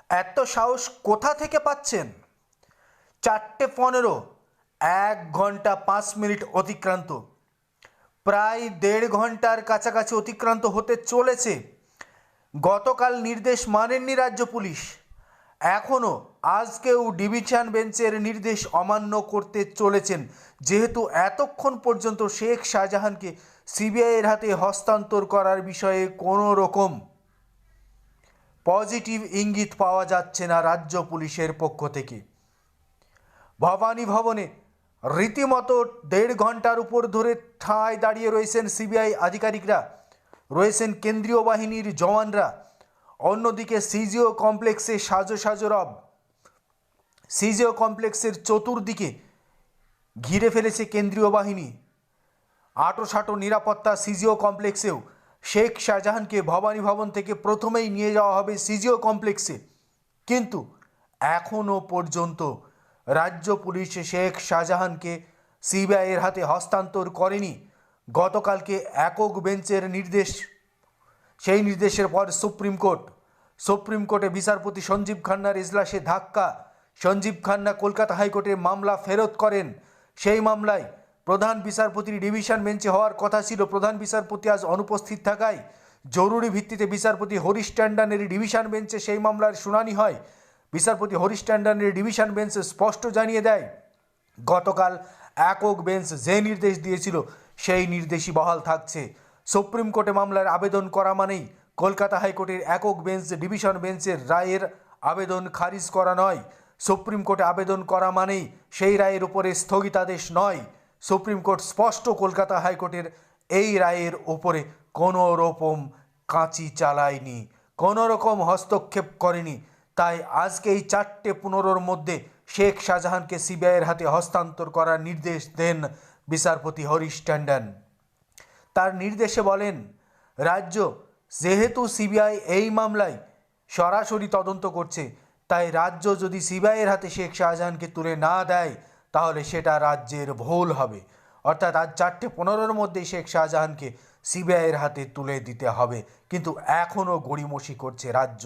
এত সাহস কোথা থেকে পাচ্ছেন? 4:15, 1 ঘন্টা 5 মিনিট অতিক্রান্ত, প্রায় 1.5 ঘন্টার কাছাকাছি অতিক্রান্ত হতে চলেছে। গতকাল নির্দেশ মানেননি রাজ্য পুলিশ, এখনও আজকেও ডিভিশন বেঞ্চের নির্দেশ অমান্য করতে চলেছেন, যেহেতু এতক্ষণ পর্যন্ত শেখ শাহজাহানকে সিবিআইয়ের হাতে হস্তান্তর করার বিষয়ে কোনো রকম পজিটিভ ইঙ্গিত পাওয়া যাচ্ছে না রাজ্য পুলিশের পক্ষ থেকে। ভবানী ভবনে রীতিমতো 1.5 ঘন্টার উপর ধরে ঠাঁই দাঁড়িয়ে রয়েছেন সিবিআই আধিকারিকরা, রয়েছেন কেন্দ্রীয় বাহিনীর জওয়ানরা। অন্যদিকে সিজিও কমপ্লেক্সে সাজো সাজো রব। সিজিও কমপ্লেক্সের চতুর্দিকে ঘিরে ফেলেছে কেন্দ্রীয় বাহিনী। আঁটোসাঁটো নিরাপত্তা সিজিও কমপ্লেক্সেও। শেখ শাহজাহানকে ভবানী ভবন থেকে প্রথমেই নিয়ে যাওয়া হবে সিজিও কমপ্লেক্সে, কিন্তু এখনও পর্যন্ত রাজ্য পুলিশ শেখ শাহজাহানকে সিবিআইয়ের হাতে হস্তান্তর করেনি। গতকালকে একক বেঞ্চের নির্দেশ, সেই নির্দেশের পর সুপ্রিম কোর্টে বিচারপতি সঞ্জীব খান্নার এজলাসে ধাক্কা। সঞ্জীব খান্না কলকাতা হাইকোর্টে মামলা ফেরত করেন। সেই মামলায় প্রধান বিচারপতির ডিভিশন বেঞ্চে হওয়ার কথা ছিল। প্রধান বিচারপতি আজ অনুপস্থিত থাকায় জরুরি ভিত্তিতে বিচারপতি হরিশ ট্যান্ডনের ডিভিশন বেঞ্চে সেই মামলার শুনানি হয়। বিচারপতি হরিশ ট্যান্ডনের ডিভিশন বেঞ্চ স্পষ্ট জানিয়ে দেয়, গতকাল একক বেঞ্চ যে নির্দেশ দিয়েছিল সেই নির্দেশই বহাল থাকছে। সুপ্রিম কোর্টে মামলার আবেদন করা মানেই কলকাতা হাইকোর্টের একক বেঞ্চ ডিভিশন বেঞ্চের রায়ের আবেদন খারিজ করা নয়। সুপ্রিম কোর্টে আবেদন করা মানেই সেই রায়ের উপরে স্থগিতাদেশ নয়। সুপ্রিম কোর্ট স্পষ্ট কলকাতা হাইকোর্টের এই রায়ের উপরে কোনো রকম কাঁচি চালায়নি, কোনো রকম হস্তক্ষেপ করেনি। তাই আজকে এই 4:15-র মধ্যে শেখ শাহজাহানকে সিবিআইয়ের হাতে হস্তান্তর করার নির্দেশ দেন বিচারপতি হরিশ ট্যান্ডন। তার নির্দেশে বলেন, রাজ্য যেহেতু সিবিআই এই মামলায় সরাসরি তদন্ত করছে, তাই রাজ্য যদি সিবিআইয়ের হাতে শেখ শাহজাহানকে তুলে না দেয় তাহলে সেটা রাজ্যের ভুল হবে। অর্থাৎ আজ 4:15-র মধ্যেই শেখ শাহজাহানকে সিবিআইয়ের হাতে তুলে দিতে হবে। কিন্তু এখনও গড়িমসি করছে রাজ্য,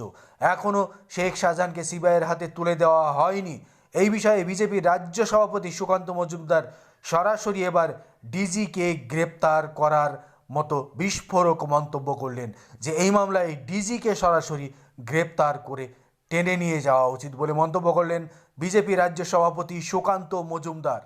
এখনও শেখ শাহজাহানকে সিবিআইয়ের হাতে তুলে দেওয়া হয়নি। এই বিষয়ে বিজেপির রাজ্য সভাপতি সুকান্ত মজুমদার সরাসরি এবার ডিজিকে গ্রেপ্তার করার মতো বিস্ফোরক মন্তব্য করলেন, যে এই মামলায় ডিজিকে সরাসরি গ্রেপ্তার করে টেনে নিয়ে যাওয়া উচিত বলে মন্তব্য করলেন বিজেপি রাজ্য সভাপতি সুকান্ত মজুমদার।